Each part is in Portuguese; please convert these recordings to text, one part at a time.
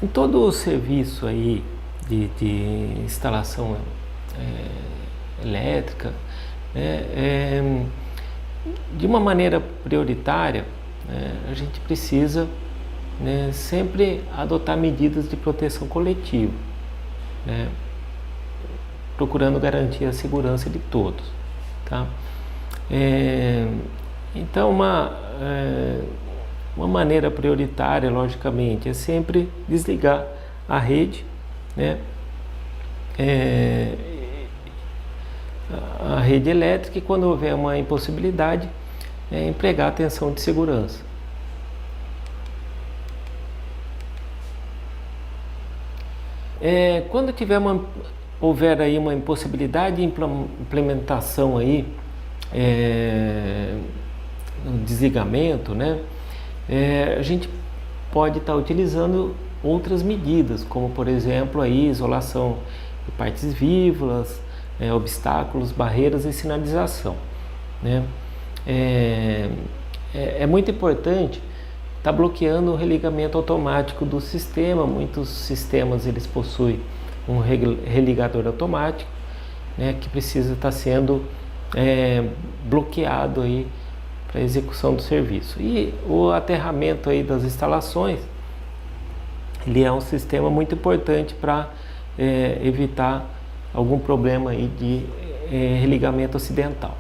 Em todo o serviço aí de instalação elétrica, né, de uma maneira prioritária, a gente precisa, né, sempre adotar medidas de proteção coletiva, né, procurando garantir a segurança de todos, tá? Então, uma maneira prioritária, logicamente, é sempre desligar a rede, né, a rede elétrica, e quando houver uma impossibilidade, empregar atenção de segurança. Quando houver aí uma impossibilidade de implementação aí, no desligamento, né, a gente pode estar utilizando outras medidas, como por exemplo aí isolação de partes vivas, obstáculos, barreiras e sinalização, né? É muito importante estar bloqueando o religamento automático do sistema. Muitos sistemas eles possuem um religador automático, né, que precisa estar sendo bloqueado aí para execução do serviço. E o aterramento aí das instalações, ele é um sistema muito importante para evitar algum problema aí de religamento acidental.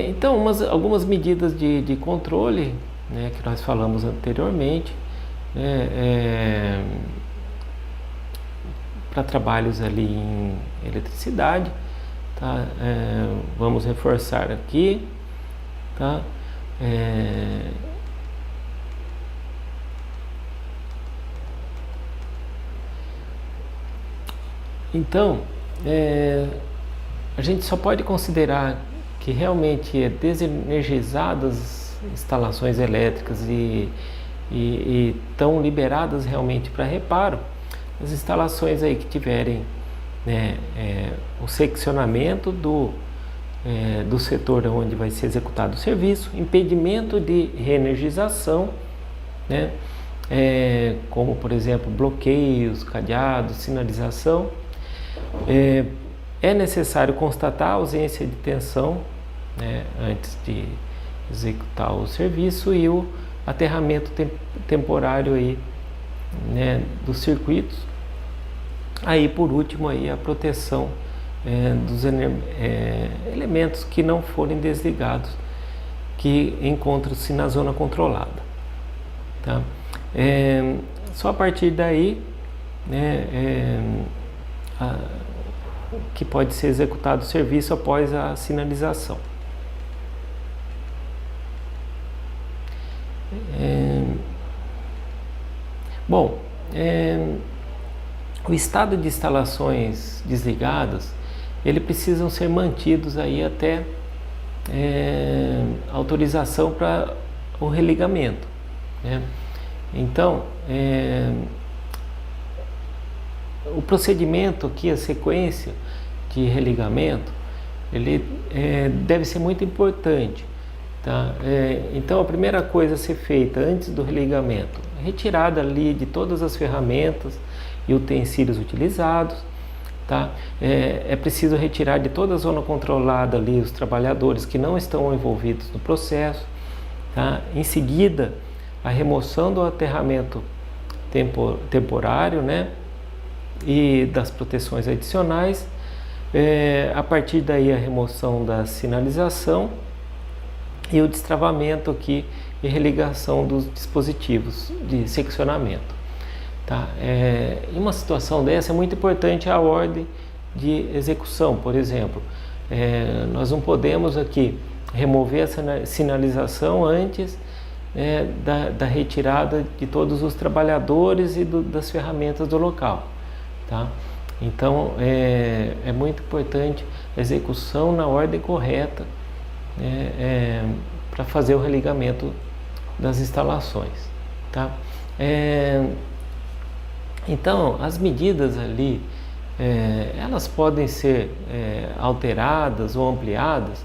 Então, algumas medidas de controle, né, que nós falamos anteriormente, para trabalhos ali em eletricidade, tá? Vamos reforçar aqui, tá? Então, a gente só pode considerar que realmente é desenergizadas instalações elétricas e estão liberadas realmente para reparo as instalações aí que tiverem, né, o seccionamento do setor onde vai ser executado o serviço, impedimento de reenergização, né, como por exemplo bloqueios, cadeados, sinalização. É necessário constatar a ausência de tensão, né, antes de executar o serviço, e o aterramento temporário aí, né, dos circuitos. Aí por último aí a proteção dos elementos que não forem desligados, que encontram-se na zona controlada, tá? Só a partir daí, né, que pode ser executado o serviço após a sinalização. Bom, o estado de instalações desligadas, ele precisam ser mantidos aí até autorização para o religamento, né? Então, o procedimento aqui, a sequência de religamento, ele deve ser muito importante, tá? Então, a primeira coisa a ser feita antes do religamento, retirada ali de todas as ferramentas e utensílios utilizados, tá? É preciso retirar de toda a zona controlada ali os trabalhadores que não estão envolvidos no processo, tá? Em seguida, a remoção do aterramento temporário, né, e das proteções adicionais. A partir daí a remoção da sinalização e o destravamento aqui e religação dos dispositivos de seccionamento, tá? Em uma situação dessa é muito importante a ordem de execução. Por exemplo, nós não podemos aqui remover a sinalização antes da retirada de todos os trabalhadores e das ferramentas do local, tá? Então é muito importante a execução na ordem correta, para fazer o religamento das instalações, tá? Então as medidas ali elas podem ser alteradas ou ampliadas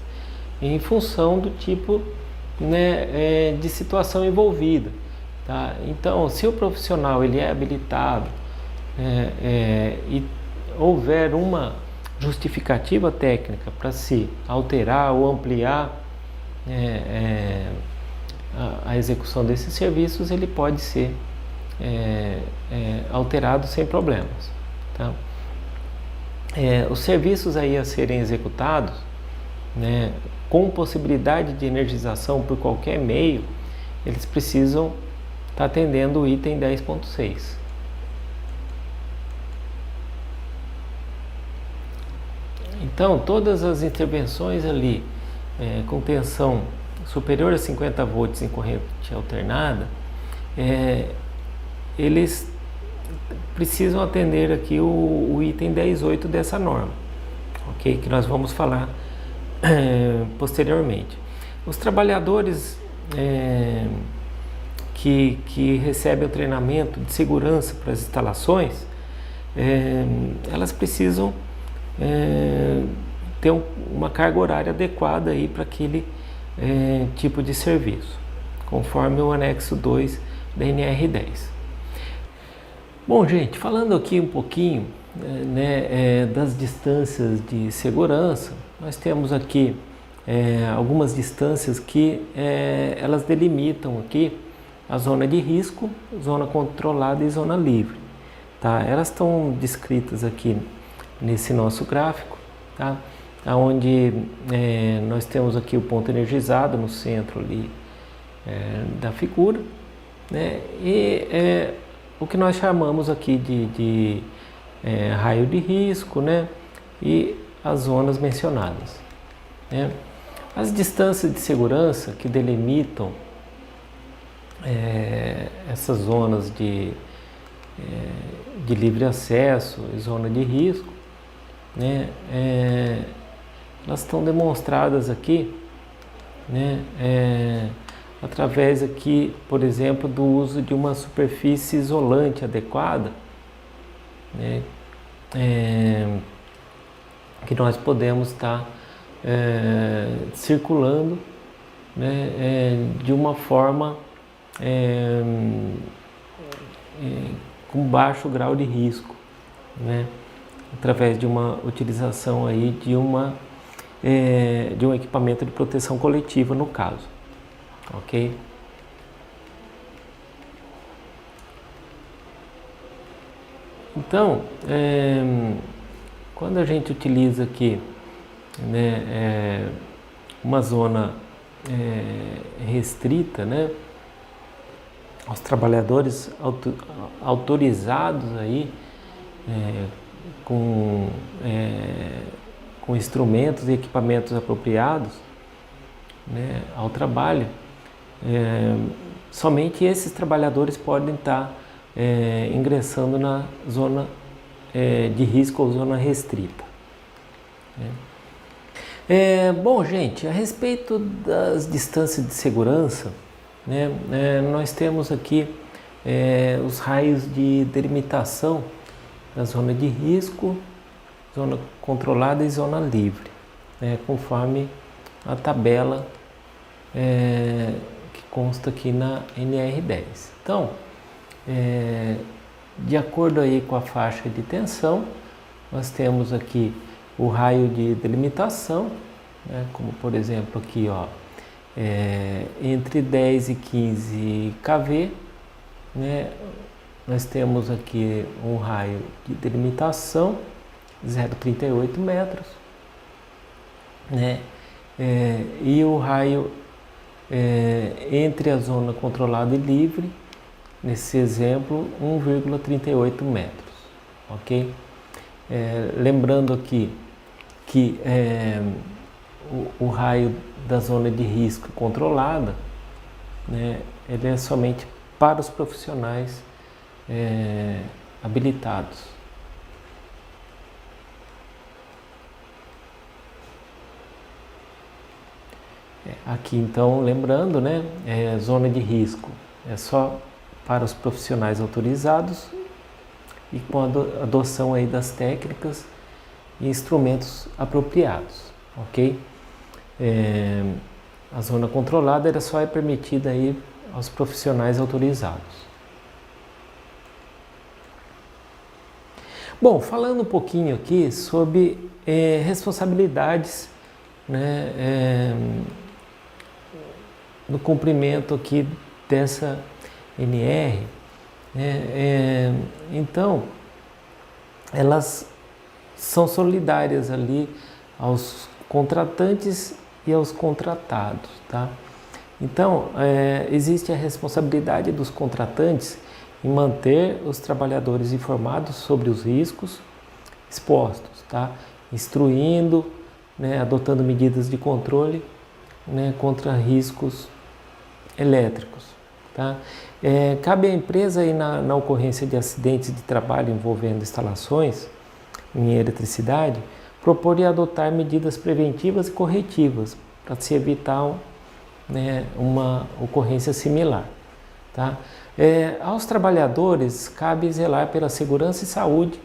em função do tipo né, de situação envolvida. Tá? Então, se o profissional ele é habilitado e houver uma justificativa técnica para se alterar ou ampliar a execução desses serviços, ele pode ser alterado sem problemas. Tá? Os serviços aí a serem executados, né, com possibilidade de energização por qualquer meio, eles precisam estar atendendo o item 10.6. Então, todas as intervenções ali com tensão superior a 50 volts em corrente alternada, eles precisam atender aqui o item 10.8 dessa norma, ok? Que nós vamos falar posteriormente. Os trabalhadores que recebem o treinamento de segurança para as instalações, elas precisam ter uma carga horária adequada aí para aquele tipo de serviço, conforme o anexo 2 da NR10. Bom, gente, falando aqui um pouquinho das distâncias de segurança, nós temos aqui algumas distâncias que elas delimitam aqui a zona de risco, zona controlada e zona livre. Tá? Elas estão descritas aqui nesse nosso gráfico, tá? Onde nós temos aqui o ponto energizado no centro ali da figura, né? E o que nós chamamos aqui de raio de risco, né? E as zonas mencionadas, né? As distâncias de segurança que delimitam essas zonas de livre acesso e zona de risco, né? Elas estão demonstradas aqui, né? Através aqui, por exemplo, do uso de uma superfície isolante adequada, né? Que nós podemos estar circulando, né? De uma forma com baixo grau de risco, né? Através de uma utilização aí de um equipamento de proteção coletiva, no caso, ok? Então, quando a gente utiliza aqui, né, uma zona restrita, né, aos trabalhadores autorizados aí com instrumentos e equipamentos apropriados, né, ao trabalho, somente esses trabalhadores podem estar ingressando na zona de risco ou zona restrita, né. Bom, gente, a respeito das distâncias de segurança, né, nós temos aqui os raios de delimitação da zona de risco, zona controlada e zona livre, né, conforme a tabela que consta aqui na NR10. Então, de acordo aí com a faixa de tensão, nós temos aqui o raio de delimitação, né, como por exemplo aqui, ó, entre 10 e 15 kV, né, nós temos aqui um raio de delimitação 0,38 metros, né, e o raio entre a zona controlada e livre, nesse exemplo, 1,38 metros, ok? Lembrando aqui que o raio da zona de risco controlada, né, ele é somente para os profissionais habilitados. Aqui então, lembrando, né, zona de risco é só para os profissionais autorizados e com a adoção aí das técnicas e instrumentos apropriados, ok? A zona controlada ela só é permitida aí aos profissionais autorizados. Bom, falando um pouquinho aqui sobre responsabilidades, né, no cumprimento aqui dessa NR, né, então elas são solidárias ali aos contratantes e aos contratados, tá? Então, existe a responsabilidade dos contratantes em manter os trabalhadores informados sobre os riscos expostos, tá? Instruindo, né, adotando medidas de controle, né, contra riscos elétricos, tá? Cabe à empresa aí na ocorrência de acidentes de trabalho envolvendo instalações em eletricidade, propor e adotar medidas preventivas e corretivas para se evitar né, uma ocorrência similar. Tá? Aos trabalhadores cabe zelar pela segurança e saúde,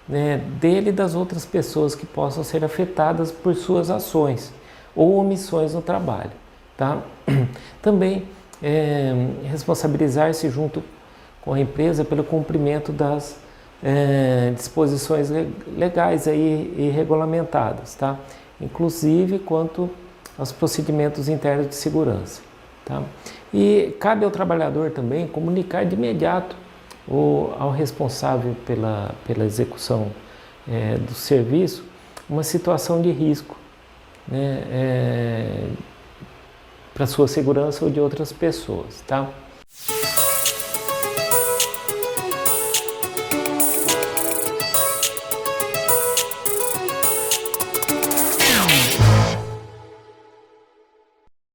né, dele e das outras pessoas que possam ser afetadas por suas ações ou omissões no trabalho. Tá? Também responsabilizar-se junto com a empresa pelo cumprimento das disposições legais aí e regulamentadas, tá? Inclusive quanto aos procedimentos internos de segurança. Tá? E cabe ao trabalhador também comunicar de imediato ao responsável pela execução do serviço uma situação de risco, né, para sua segurança ou de outras pessoas. Tá?